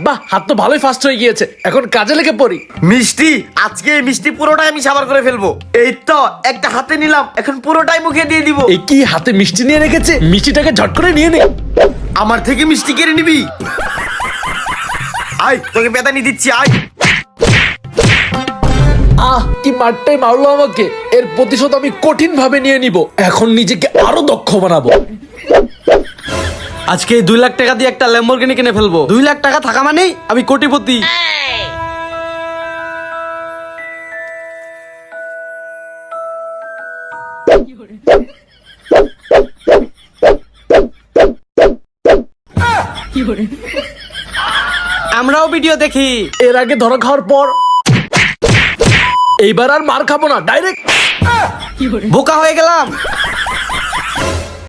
বাহ, হাত তো ভালোই ফাস্ট হয়ে গিয়েছে, এখন কাজে লেগে পড়ি। মিষ্টি, আজকে এই মিষ্টি পুরোটাই আমি সাবার করে ফেলবো। এই তো একটা হাতে নিলাম, এখন পুরোটাই মুখে দিয়ে দিব। এই কি হাতে মিষ্টি নিয়ে রেখেছে, মিষ্টিটাকে ঝট করে নিয়ে নে। আমার থেকে মিষ্টি কেড়ে নিবি? আয়, তোকে বেদানি দিচ্ছি, আয়। কি মারটাই মারলো আমাকে, এর প্রতিশোধ আমি কঠিন ভাবে নিয়ে নিব। এখন নিজেকে আরো দক্ষ বানাবো। আজকে 2 লাখ টাকা দিয়ে একটা ল্যাম্বরগিনি কিনে ফেলবো। 2 লাখ টাকা থাকা মানেই আমি কোটিপতি। আমরাও ভিডিও দেখি। এর আগে ধরা খাওয়ার পর এইবার আর মার খাবো না, ডাইরেক্ট বোকা হয়ে গেলাম।